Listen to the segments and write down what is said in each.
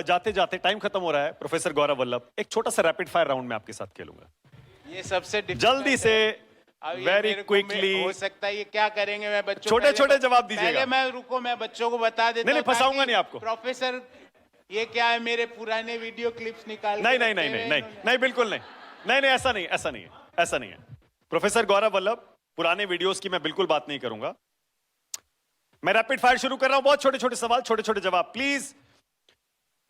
जाते जाते टाइम खत्म हो रहा है प्रोफेसर गौरव वल्लभ, एक छोटा सा रैपिड फायर राउंड में आपके साथ खेलूंगा। ये सबसे जल्दी से वेरी क्विकली हो सकता है ये क्या करेंगे, मैं बच्चों छोटे छोटे जवाब दीजिएगा। पहले मैं रुको, मैं बच्चों को बता देता नहीं, हूं फंसाऊंगा ताकि नहीं आपको। प्रोफेसर ये क्या है, मेरे पुराने वीडियो क्लिप्स निकाल नहीं के नहीं नहीं रखे नहीं हुए नहीं इन्होंने। नहीं बिल्कुल नहीं, नहीं नहीं ऐसा नहीं, ऐसा नहीं है, ऐसा नहीं है प्रोफेसर गौरव वल्लभ। पुराने वीडियोस की मैं बिल्कुल बात नहीं करूंगा। मैं रैपिड फायर शुरू कर रहा हूं, बहुत छोटे छोटे सवाल, छोटे छोटे जवाब प्लीज।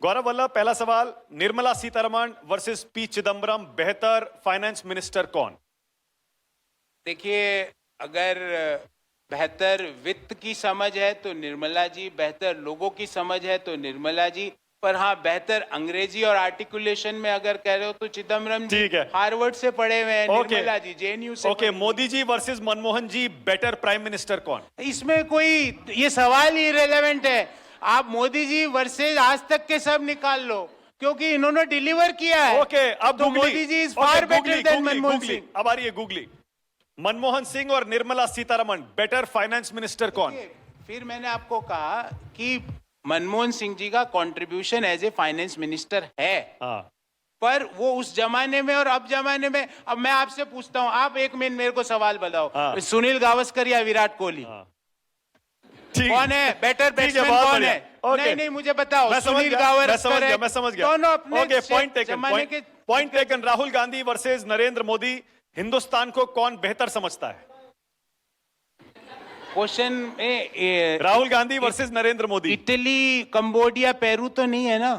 गौरव वल्लभ, पहला सवाल, निर्मला सीतारमण वर्सेस पी चिदम्बरम, बेहतर फाइनेंस मिनिस्टर कौन? देखिए, अगर बेहतर वित्त की समझ है तो निर्मला जी, बेहतर लोगों की समझ है तो निर्मला जी, पर हाँ बेहतर अंग्रेजी और आर्टिकुलेशन में अगर कह रहे हो तो चिदम्बरम जी। ठीक है। हार्वर्ड से पढ़े हुए हैं। ओके। निर्मला जी जेएनयू से ओके, पढ़ी। मोदी जी वर्सेस मनमोहन जी, बेटर प्राइम मिनिस्टर कौन? इसमें कोई ये सवाल ही इरेलेवेंट है। आप मोदी जी वर्सेस आज तक के सब निकाल लो, क्योंकि इन्होंने डिलीवर किया है। ओके, अब तो googly. Modi ji is okay, far better googly, then googly, Manmohan googly. Singh. अब आ रही है गूगली। मनमोहन सिंह और Nirmala Sitharaman, better finance minister कौन? फिर मैंने आपको कहा कि मनमोहन सिंह जी का contribution as a finance minister है, हाँ, पर वो उस जमाने में और अब जमाने में। अब मैं आपसे पूछता हूं, आप एक मिनट मेरे को सवाल बताओ। हाँ। सुनील गावस्कर या विराट कोहली, हाँ। ठीक कौन है बेटर ठीक है, बैट्समैन? बहुत कौन बढ़िया। है? ओके। नहीं नहीं, मुझे बताओ। मैं समझ सुनील गया, गावस्कर है, मैं समझ गया। दोनों अपने ओके, पॉइंट टेकन, जमाने के। Point taken. Rahul Gandhi versus Narendra Modi, Hindustan को कौन बेहतर समझता है? क्वेश्चन में Rahul Gandhi versus Narendra Modi. Italy, Cambodia, Peru तो नहीं है ना,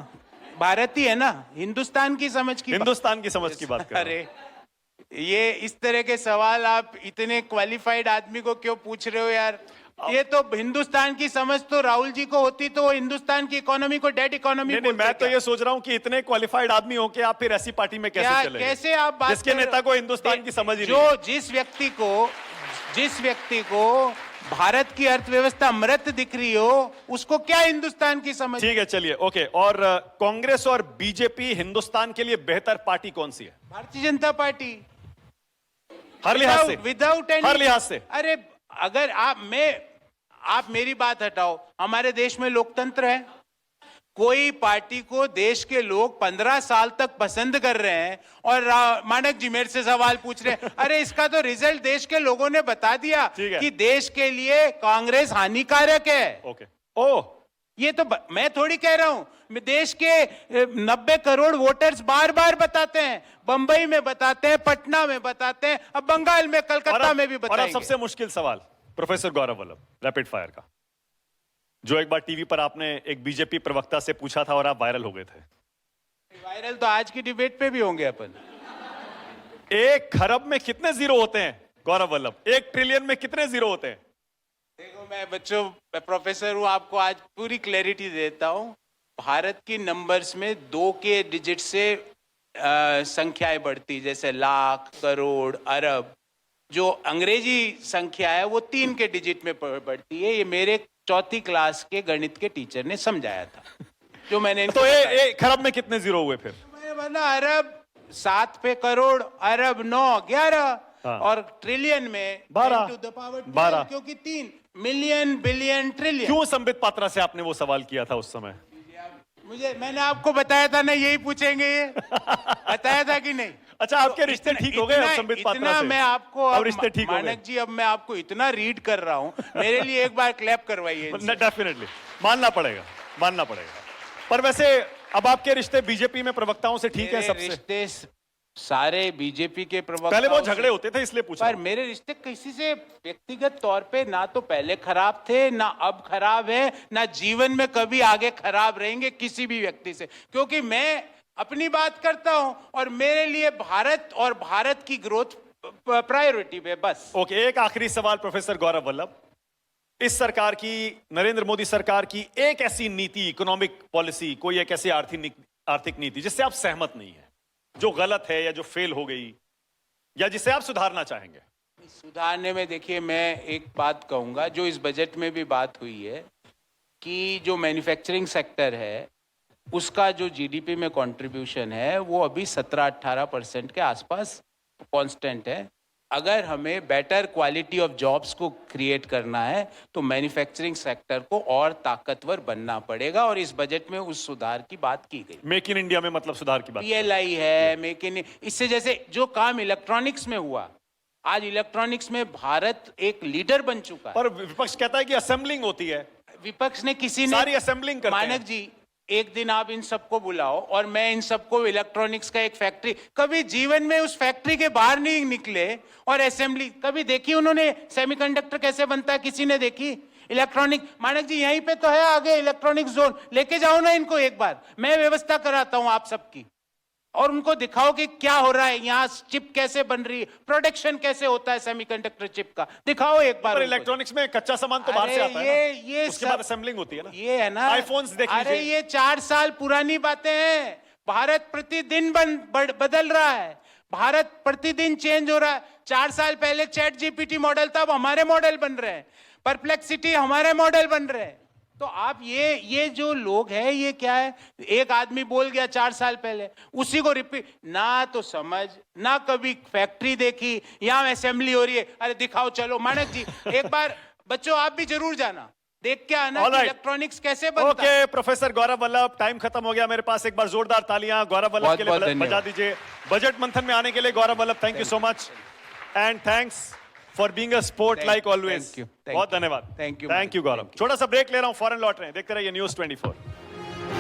भारत ही है ना। हिंदुस्तान की समझ की हिंदुस्तान की समझ की बात कर रहा हूं। अरे ये इस तरह के सवाल आप इतने क्वालिफाइड आदमी को क्यों पूछ रहे हो यार? ये तो हिंदुस्तान की समझ तो राहुल जी को होती तो वो हिंदुस्तान की इकोनॉमी को डेड इकोनॉमी नहीं, मैं तो ये सोच रहा हूं कि इतने क्वालिफाइड आदमी हो कि आप फिर ऐसी पार्टी में कैसे चले? कैसे आप बात जिसके कर रहे हो? नेता को हिंदुस्तान की समझ ही जो नहीं। जिस व्यक्ति को भारत की अर्थव्यवस्था मृत दिख रही हो, उसको क्या हिंदुस्तान की समझ? ठीक है, चलिए, ओके। और कांग्रेस और बीजेपी हिंदुस्तान के लिए बेहतर पार्टी कौन सी है? भारतीय जनता पार्टी, हर लिहाज से, विदाउट एनी, हर लिहाज से। अरे अगर आप मेरी बात हटाओ, हमारे देश में लोकतंत्र है। कोई पार्टी को देश के लोग 15 साल तक पसंद कर रहे हैं और मानक जी मेरे से सवाल पूछ रहे हैं। अरे इसका तो रिजल्ट देश के लोगों ने बता दिया कि देश के लिए कांग्रेस हानिकारक है। ओके, ओ ये तो मैं थोड़ी कह रहा हूं, देश के 90 करोड़ वोटर्स बार बार बताते हैं, बंबई में बताते हैं, पटना में बताते हैं, अब बंगाल में, कलकत्ता में भी बताएंगे। और अब सबसे मुश्किल सवाल professor Gaurav Vallabh, rapid fire का, जो एक बार टीवी पर आपने एक बीजेपी प्रवक्ता से पूछा था और आप वायरल हो गए थे। वायरल तो आज की डिबेट पे भी होंगे अपन। 1 खरब में कितने जीरो होते हैं गौरव वल्लभ? 1 ट्रिलियन में कितने जीरो होते हैं? देखो, मैं प्रोफेसर हूं, आपको आज पूरी क्लैरिटी देता हूं। भारत की नंबर्स में 2 के डिजिट से संख्याएं बढ़ती, जैसे लाख, करोड़, अरब। जो अंग्रेजी संख्या है वो 3 के डिजिट में बढ़ती है। ये मेरे 4th क्लास के गणित के टीचर ने समझाया था, जो मैंने तो ये खरब में कितने जीरो हुए फिर? मैंने अरब 7 पे करोड़, अरब 9, 11, और ट्रिलियन में 12 टू द पावर 12, क्योंकि 3 मिलियन, बिलियन, ट्रिलियन। क्यों संबित पात्रा से आपने वो सवाल किया था उस समय? मैंने आपको बताया था ना, यही पूछेंगे ये। बताया था कि नहीं? अच्छा, आपके रिश्ते ठीक हो गए अब संबित पात्रा से? मैं आपको अब रिश्ते ठीक हो गए? मानक जी, अब मैं आपको इतना रीड कर रहा हूं, मेरे लिए एक बार क्लैप करवाइए। डेफिनेटली मानना पड़ेगा। पर वैसे अब आपके रिश्ते बीजेपी में प्रवक्ताओं से ठीक है? सबसे रिश्ते सारे बीजेपी के प्रवक्ता, पहले बहुत झगड़े होते थे इसलिए पूछा। पर मेरे रिश्ते किसी से व्यक्तिगत तौर पे ना तो पहले खराब थे, ना अब खराब है, ना जीवन में कभी आगे खराब रहेंगे किसी भी व्यक्ति से, क्योंकि मैं अपनी बात करता हूं और मेरे लिए भारत और भारत की ग्रोथ प्रायोरिटी पे बस। ओके, एक आखिरी सवाल प्रोफेसर गौरव वल्लभ, इस सरकार की, नरेंद्र मोदी सरकार की एक ऐसी नीति, इकोनॉमिक पॉलिसी, कोई एक ऐसी आर्थिक नीति जिससे आप सहमत नहीं है, जो गलत है या जो फेल हो गई, या जिसे आप सुधारना चाहेंगे? सुधारने में देखिए, मैं एक बात कहूंगा, जो इस बजट में भी बात हुई है कि जो मैन्युफैक्चरिंग सेक्टर है उसका जो जीडीपी में कंट्रीब्यूशन है वो अभी 17-18% के आसपास कांस्टेंट है। अगर हमें बेटर क्वालिटी ऑफ जॉब्स को क्रिएट करना है तो मैन्युफैक्चरिंग सेक्टर को और ताकतवर बनना पड़ेगा और इस बजट में उस सुधार की बात की गई। मेक इन इंडिया में मतलब सुधार की बात। पीएलआई है, मेक इन, इससे जैसे जो काम इलेक्ट्रॉनिक्स में हुआ, आज इलेक्ट्रॉनिक्स में भारत एक लीडर बन चुका है। पर विपक्ष कहता है कि असेंबलिंग होती है, विपक्ष ने किसी ने सारी असेंबलिंग करते हैं। मानक जी, एक दिन आप इन सबको बुलाओ और मैं इन सबको इलेक्ट्रॉनिक्स का एक फैक्ट्री, कभी जीवन में उस फैक्ट्री के बाहर नहीं निकले और असेंबली कभी देखी उन्होंने? सेमीकंडक्टर कैसे बनता है किसी ने देखी? इलेक्ट्रॉनिक, मानक जी यहीं पे तो है आगे इलेक्ट्रॉनिक जोन, लेके जाओ ना इनको एक बार, मैं व्यवस्था कराता हूं आप सबकी, और उनको दिखाओ कि क्या हो रहा है यहाँ, चिप कैसे बन रही है, प्रोडक्शन कैसे होता है सेमीकंडक्टर चिप का, दिखाओ एक बार। पर इलेक्ट्रॉनिक्स में कच्चा सामान तो बाहर से आता है ना, उसके बाद असेंबलिंग होती है ना। ये है ना आईफोन्स देख लीजिए। अरे ये 4 साल पुरानी बातें हैं। भारत प्रतिदिन बदल रहा है, भारत प्रतिदिन चेंज हो रहा है। 4 साल पहले चैट जीपीटी मॉडल था, अब हमारे मॉडल बन रहे हैं, परप्लेक्सिटी हमारे मॉडल बन रहे हैं। तो आप ये जो लोग हैं, ये क्या है, एक आदमी बोल गया 4 साल पहले, उसी को रिपीट, ना तो समझ, ना कभी फैक्ट्री देखी, यहां असेंबली हो रही है, अरे दिखाओ चलो। मानक जी एक बार बच्चों आप भी जरूर जाना, देख के आना कि इलेक्ट्रॉनिक्स कैसे बनता है। Okay professor Gaurav Vallabh, time खत्म हो गया मेरे पास। एक बार जोरदार तालियां गौरव वल्लभ के लिए बजा दीजिए। बजट मंथन में आने के लिए Gaurav Vallabh, thank you so much and thanks for being a sport like always. बहुत धन्यवाद। Thank you Gaurav. छोटा सा ब्रेक ले रहा हूं, फौरन लौट रहे हैं, देखते रहिए न्यूज़ 24।